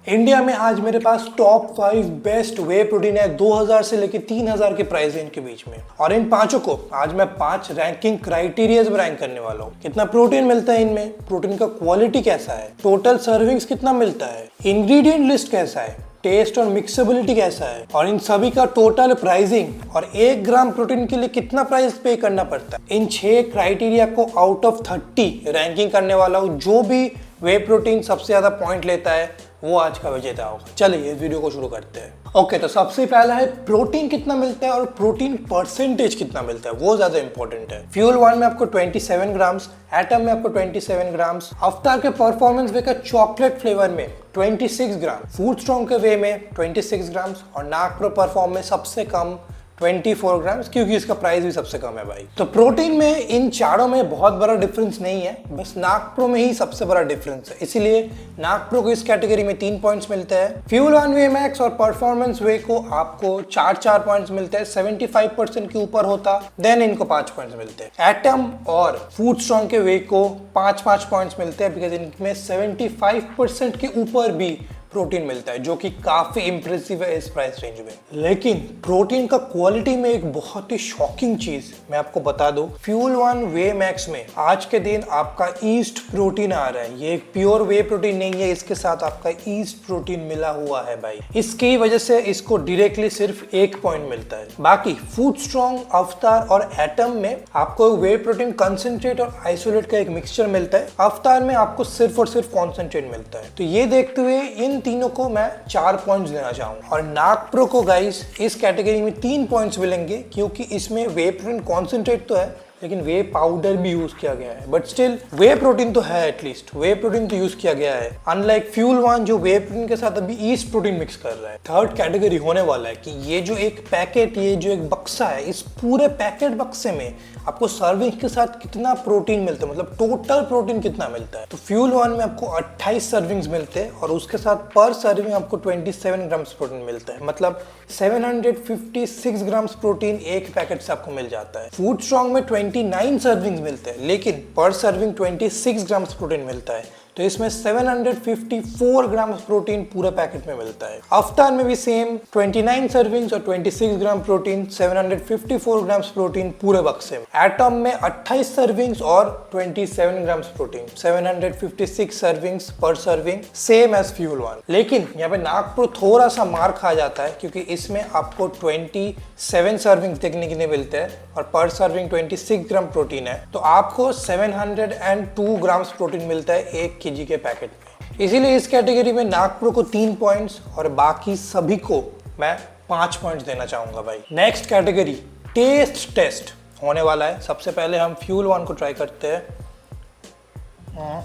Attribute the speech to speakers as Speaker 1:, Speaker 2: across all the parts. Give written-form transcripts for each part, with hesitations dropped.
Speaker 1: India में आज मेरे पास टॉप 5 बेस्ट वे प्रोटीन है 2000 से लेकर 3000 के प्राइस रेंज के बीच में, और इन पांचों को आज मैं 5 रैंकिंग क्राइटेरियाज में रैंक करने वाला हूँ। कितना प्रोटीन मिलता है इनमें, प्रोटीन का क्वालिटी कैसा है, टोटल सर्विंग्स कितना मिलता है, इंग्रेडिएंट लिस्ट कैसा है, टेस्ट और मिक्सेबिलिटी कैसा है, और इन सभी का टोटल प्राइसिंग और 1 ग्राम प्रोटीन के लिए कितना प्राइस पे करना पड़ता है। इन 6 क्राइटेरिया को आउट ऑफ 30 रैंकिंग करने वाला हूँ। जो भी वे प्रोटीन सबसे ज्यादा पॉइंट लेता है वो आज का विजेता होगा। चलिए इस वीडियो को शुरू करते हैं। ओके, तो सबसे पहला है प्रोटीन कितना मिलता है और प्रोटीन परसेंटेज कितना मिलता है, वो ज्यादा इंपॉर्टेंट है। फ्यूल वन में आपको 27 ग्राम्स, एटम में आपको 27 ग्राम्स, अवतार के परफॉर्मेंस वे का चॉकलेट फ्लेवर में 26 ग्राम, फूड स्ट्रॉन्ग के वे में 26 ग्राम्स, और नाक प्रो परफॉर्म में सबसे कम 24 ग्राम्स, क्योंकि इसका प्राइस भी सबसे कम है भाई। तो प्रोटीन में इन चारों में बहुत बड़ा डिफरेंस नहीं है, बस नाक प्रो में ही सबसे बड़ा डिफरेंस है, इसीलिए नाक प्रो को इस कैटेगरी में 3 पॉइंट्स मिलते हैं। फ्यूल वन वे मैक्स और परफॉर्मेंस वे को आपको 4 पॉइंट्स मिलते हैं। 75% के ऊपर होता देन इनको 5 पॉइंट्स मिलते हैं। एटम और फूड स्ट्रॉन्ग के वे को 5 पॉइंट्स मिलते हैं, बिकॉज इनमें 75% के ऊपर भी प्रोटीन मिलता है, जो कि काफी इंप्रेसिव है इस प्राइस रेंज में। लेकिन प्रोटीन का क्वालिटी में एक बहुत ही शॉकिंग चीज मैं आपको बता दूं, फ्यूल वन वे मैक्स में आज के दिन आपका ईस्ट प्रोटीन आ रहा है। ये एक प्योर वे प्रोटीन नहीं है, इसके साथ आपका ईस्ट प्रोटीन मिला हुआ है भाई। इसकी वजह से इसको डायरेक्टली सिर्फ 1 पॉइंट मिलता है। बाकी फूड स्ट्रॉन्ग, अवतार और एटम में आपको वे प्रोटीन कंसेंट्रेट और आइसोलेट का एक मिक्सचर मिलता है। अवतार में आपको सिर्फ और सिर्फ कॉन्सेंट्रेट मिलता है। तो ये देखते हुए इन तीनों को मैं 4 पॉइंट्स देना चाहूंगा। और नाक प्रो को गाइस इस कैटेगरी में 3 पॉइंट्स मिलेंगे, क्योंकि इसमें वे प्रोटीन कॉन्सेंट्रेट तो है लेकिन वे पाउडर भी यूज किया गया है, बट स्टिल वे प्रोटीन तो है, एटलीस्ट वे प्रोटीन तो यूज किया गया है। अनलाइक फ्यूल वन जो वे प्रोटीन के साथ अभी ईस्ट प्रोटीन मिक्स कर रहा है। थर्ड कैटेगरी होने वाला है कि ये जो एक पैकेट, ये जो एक बक्सा है, इस पूरे पैकेट बक्से में आपको सर्विंग के साथ कितना प्रोटीन मिलता है, मतलब टोटल प्रोटीन कितना मिलता है। तो फ्यूल वन में आपको 28 सर्विंग्स मिलते हैं, और उसके साथ पर सर्विंग आपको 27 ग्राम्स प्रोटीन मिलता है, मतलब 756 ग्राम्स प्रोटीन एक पैकेट से आपको मिल जाता है। फूड स्ट्रॉन्ग में 29 सर्विंग्स मिलते हैं, लेकिन पर सर्विंग 26 ग्राम्स प्रोटीन मिलता है, तो इसमें 754 ग्राम्स प्रोटीन पूरे पैकेट में मिलता है। अवतार में भी सेम 29 सर्विंग्स और 26 ग्राम प्रोटीन, 754 ग्राम्स प्रोटीन पूरे बक्से में। एटम में 28 सर्विंग्स और 27 ग्राम्स प्रोटीन, 756 सर्विंग्स पर serving, same as fuel one. लेकिन यहाँ पे नाक प्रो थोड़ा सा मार खा जाता है, क्योंकि इसमें आपको 27 सर्विंग्स देखने के लिए मिलते हैं और पर सर्विंग 26 ग्राम प्रोटीन है, तो आपको 702 ग्राम्स प्रोटीन मिलता है 1 केजी के पैकेट में। इसीलिए इस कैटेगरी में नाक प्रो को 3 पॉइंट्स और बाकी सभी को मैं 5 पॉइंट्स देना चाहूंगा भाई। नेक्स्ट कैटेगरी टेस्ट टेस्ट होने वाला है। सबसे पहले हम फ्यूल वन को ट्राई करते हैं।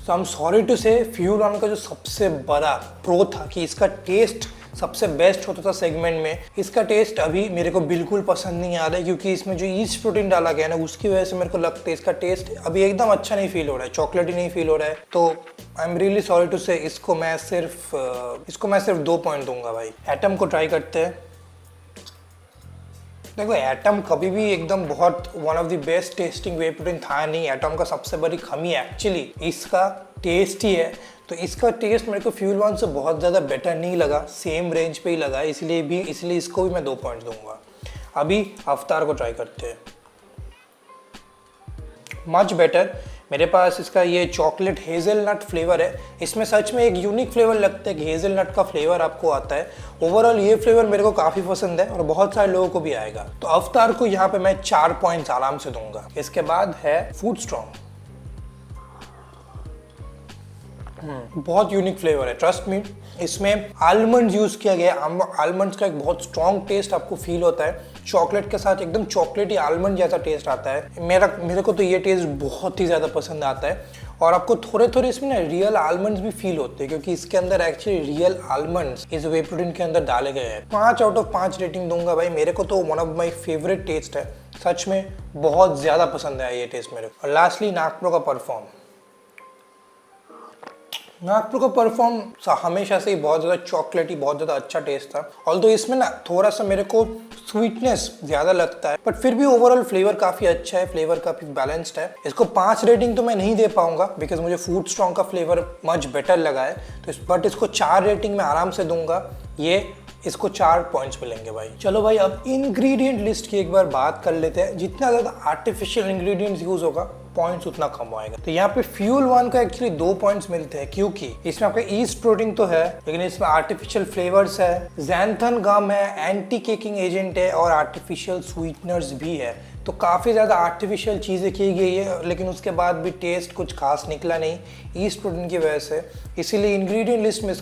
Speaker 1: सो आई एम सॉरी टू से, फ्यूल वन का जो सबसे बड़ा प्रो था कि इसका टेस्ट सबसे बेस्ट होता था सेगमेंट में, इसका टेस्ट अभी मेरे को बिल्कुल पसंद नहीं आ रहा है, क्योंकि इसमें जो ईस्ट प्रोटीन डाला गया है ना, उसकी वजह से मेरे को लगता है इसका टेस्ट अभी एकदम अच्छा नहीं फील हो रहा है, चॉकलेटी नहीं फील हो रहा है। तो I am really sorry to say, इसको मैं सिर्फ 2 पॉइंट दूंगा भाई। एटम को ट्राई करते हैं। देखो, एटम कभी भी एकदम बहुत one of the best testing way protein था नहीं। एटम का सबसे बड़ी कमी एक्चुअली इसका टेस्ट ही है। तो इसका टेस्ट मेरे को फ्यूल वन से बहुत ज़्यादा बेटर नहीं लगा, सेम रेंज पे ही लगा, इसलिए इसको भी मैं 2 पॉइंट्स दूंगा। अभी अवतार को ट्राई करते हैं। Much better. मेरे पास इसका ये चॉकलेट हेज़लनट फ्लेवर है। इसमें सच में एक यूनिक फ्लेवर लगता है कि हेज़लनट का फ्लेवर आपको आता है। ओवरऑल ये फ्लेवर मेरे को काफ़ी पसंद है और बहुत सारे लोगों को भी आएगा। तो अवतार को यहाँ पे मैं 4 पॉइंट्स आराम से दूंगा। इसके बाद है फूड स्ट्रॉन्ग। बहुत यूनिक फ्लेवर है, ट्रस्ट मी। इसमें आलमंड्स यूज किया गया है। आलमंड्स का एक बहुत स्ट्रॉन्ग टेस्ट आपको फील होता है, चॉकलेट के साथ एकदम चॉकलेटी आलमंड जैसा टेस्ट आता है। मेरे को तो ये टेस्ट बहुत ही ज़्यादा पसंद आता है। और आपको थोड़े थोड़े इसमें ना रियल आलमंड्स भी फील होते हैं, क्योंकि इसके अंदर एक्चुअली रियल आलमंड्स इस वे प्रोटीन के अंदर डाले गए हैं। 5 आउट ऑफ 5 रेटिंग दूंगा भाई। मेरे को तो one of my favourite taste है, सच में बहुत ज़्यादा पसंद है ये टेस्ट मेरे को। और लास्टली नाक प्रो का परफॉर्म। नागपुर का परफॉर्म हमेशा से ही बहुत ज़्यादा चॉकलेटी, बहुत ज़्यादा अच्छा टेस्ट था। ऑल्दो इसमें ना थोड़ा सा मेरे को स्वीटनेस ज़्यादा लगता है, बट फिर भी ओवरऑल फ्लेवर काफ़ी अच्छा है, फ्लेवर काफ़ी बैलेंस्ड है। इसको 5 रेटिंग तो मैं नहीं दे पाऊंगा बिकॉज मुझे फूड स्ट्रॉन्ग का फ्लेवर मच बेटर लगा है, तो बट इसको 4 रेटिंग मैं आराम से दूंगा। इसको 4 पॉइंट्स मिलेंगे भाई। चलो भाई, अब इंग्रेडिएंट लिस्ट की एक बार बात कर लेते हैं। जितना ज़्यादा आर्टिफिशियल इंग्रेडिएंट्स यूज़ होगा पॉइंट्स उतना कम आएगा। तो यहाँ पे फ्यूल वन को एक्चुअली 2 पॉइंट्स मिलते हैं, क्योंकि इसमें आपका ईस्ट प्रोटीन तो है लेकिन इसमें आर्टिफिशियल फ्लेवर्स है, ज़ैंथन गम है, एंटी केकिंग एजेंट है और आर्टिफिशियल स्वीटनर्स भी है। तो काफ़ी ज़्यादा आर्टिफिशियल चीज़ें की गई है, लेकिन उसके बाद भी टेस्ट कुछ खास निकला नहीं ईस्ट प्रोटीन की वजह से। इसीलिए इंग्रेडिएंट लिस्ट में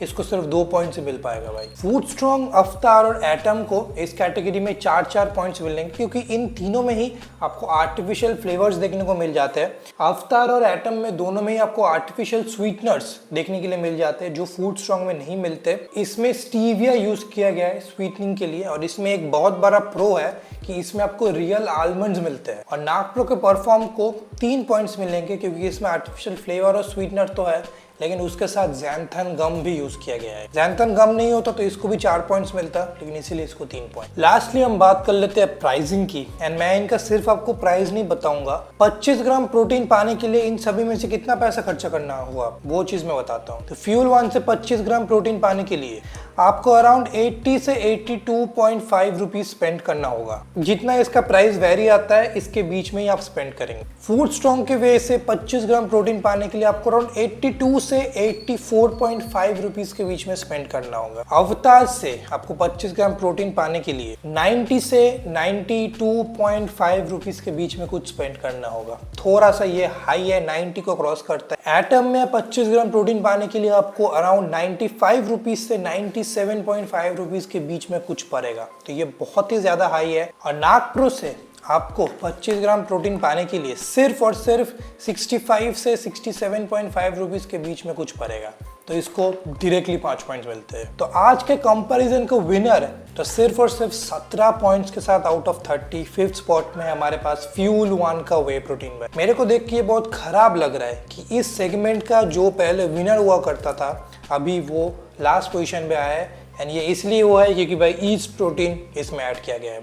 Speaker 1: इसको सिर्फ 2 पॉइंट से मिल पाएगा भाई। फूड स्ट्रॉन्ग, अवतार और एटम को इस कैटेगरी में 4-4 पॉइंट्स मिलेंगे, क्योंकि इन तीनों में ही आपको आर्टिफिशियल फ्लेवर्स देखने को मिल जाते हैं। अवतार और एटम में दोनों में ही आपको आर्टिफिशियल स्वीटनर्स देखने के लिए मिल जाते हैं, जो फूड स्ट्रॉन्ग में नहीं मिलते। इसमें स्टीविया यूज किया गया है स्वीटनिंग के लिए, और इसमें एक बहुत बड़ा प्रो है कि इसमें आपको रियल आलमंड्स मिलते हैं। और नागपुर के परफॉर्म को 3 पॉइंट्स मिलेंगे, क्योंकि इसमें आर्टिफिशियल फ्लेवर और स्वीटनर तो है, लेकिन उसके साथ ज़ैंथन गम भी यूज किया गया है। ज़ैंथन गम नहीं होता तो इसको भी 4 पॉइंट्स मिलता, लेकिन इसीलिए इसको 3 पॉइंट। लास्टली हम बात कर लेते हैं प्राइसिंग की, एंड मैं इनका सिर्फ आपको प्राइस नहीं बताऊंगा। 25 ग्राम प्रोटीन पाने के लिए इन सभी में से कितना पैसा खर्चा करना हुआ वो चीज मैं बताता हूँ। तो फ्यूल वन से 25 ग्राम प्रोटीन पाने के लिए आपको अराउंड 80 से 82.5 रुपीज स्पेंड करना होगा। जितना इसका प्राइस वेरी आता है इसके बीच में ही आप स्पेंड करेंगे। फूड स्ट्रॉन्ग के वजह से 25 ग्राम प्रोटीन पाने के लिए आपको अराउंड 82 से 84.5 रुपीज के बीच में स्पेंड करना होगा। अवतार से आपको 25 ग्राम प्रोटीन पाने के लिए 90 से 92.5 रुपीज के बीच में कुछ स्पेंड करना होगा। थोड़ा सा ये हाई है, 90 को क्रॉस करता है। एटम में 25 ग्राम प्रोटीन पाने के लिए आपको अराउंड 95 रुपीज से 97.5 रुपीज के बीच में कुछ पड़ेगा, तो ये बहुत ही ज्यादा हाई है। और नागप्रो से आपको 25 ग्राम प्रोटीन पाने के लिए सिर्फ और सिर्फ 65 से 67.5 रुपीज के बीच में कुछ पड़ेगा, तो इसको डायरेक्टली 5 पॉइंट्स मिलते हैं। तो आज के कंपैरिजन का विनर तो सिर्फ और सिर्फ 17 पॉइंट्स के साथ आउट ऑफ 30 5th स्पॉट में हमारे पास फ्यूल वन का वे प्रोटीन है। मेरे को देख के ये बहुत खराब लग रहा है कि इस सेगमेंट का जो पहले विनर हुआ करता था अभी वो लास्ट पोजीशन पे आया है, एंड ये इसलिए हुआ है क्योंकि भाई ईस्ट प्रोटीन इसमें ऐड किया गया है।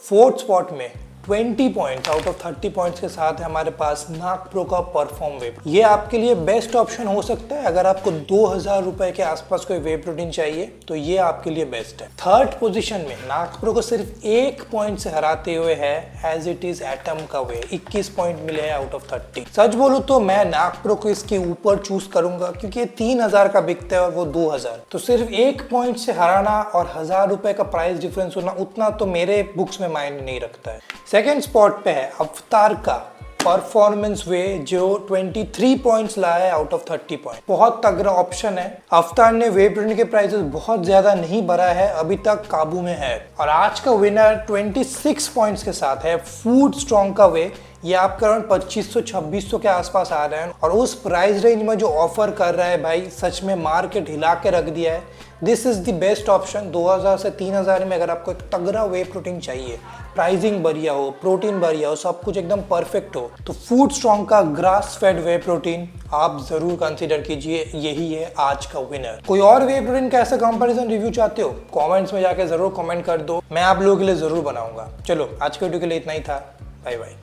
Speaker 1: 4th स्पॉट में 20 पॉइंट्स आउट ऑफ 30 पॉइंट्स के साथ है हमारे पास नागप्रो का परफॉर्म वे। ये आपके लिए बेस्ट ऑप्शन हो सकता है। अगर आपको 2000 रुपए के आसपास कोई वे प्रोटीन चाहिए तो ये आपके लिए बेस्ट है। 3rd पोजीशन में नागप्रो को सिर्फ 1 पॉइंट से हराते हुए है एज इट इज एटम का वे। 21 पॉइंट मिले हैं आउट ऑफ 30। सच बोलूं तो मैं नागप्रो को इसके ऊपर चूज करूंगा, क्योंकि ये 3000 का बिकता है और वो 2000, तो सिर्फ 1 पॉइंट से हराना और 1000 रुपए का प्राइस डिफरेंस होना उतना तो मेरे बुक्स में मायने नहीं रखता है। 2nd स्पॉट पे है अवतार का परफॉर्मेंस वे, जो 23 पॉइंट्स लाया है आउट ऑफ 30 पॉइंट। बहुत तगड़ा ऑप्शन है। अवतार ने वे प्रोटीन के प्राइसेस बहुत ज्यादा नहीं बढ़ा है, अभी तक काबू में है। और आज का विनर 26 पॉइंट्स के साथ है फूड स्ट्रॉन्ग का वे। ये आपका अराउंड 2500-2600 के आसपास आ रहा है, और उस प्राइस रेंज में जो ऑफर कर रहा है भाई सच में मार्केट हिला के रख दिया है। This is the best option. 2000 से 3000 में अगर आपको एक तगड़ा वे प्रोटीन चाहिए, प्राइसिंग बढ़िया हो, प्रोटीन बढ़िया हो, सब कुछ एकदम परफेक्ट हो, तो फूड स्ट्रॉन्ग का ग्रास फेड वे प्रोटीन आप जरूर कंसीडर कीजिए। यही है आज का विनर। कोई और वे प्रोटीन का ऐसा कंपैरिजन रिव्यू चाहते हो कमेंट्स में जाके जरूर कमेंट कर दो, मैं आप लोगों के लिए जरूर बनाऊंगा। चलो आज के वीडियो के लिए इतना ही था। Bye bye.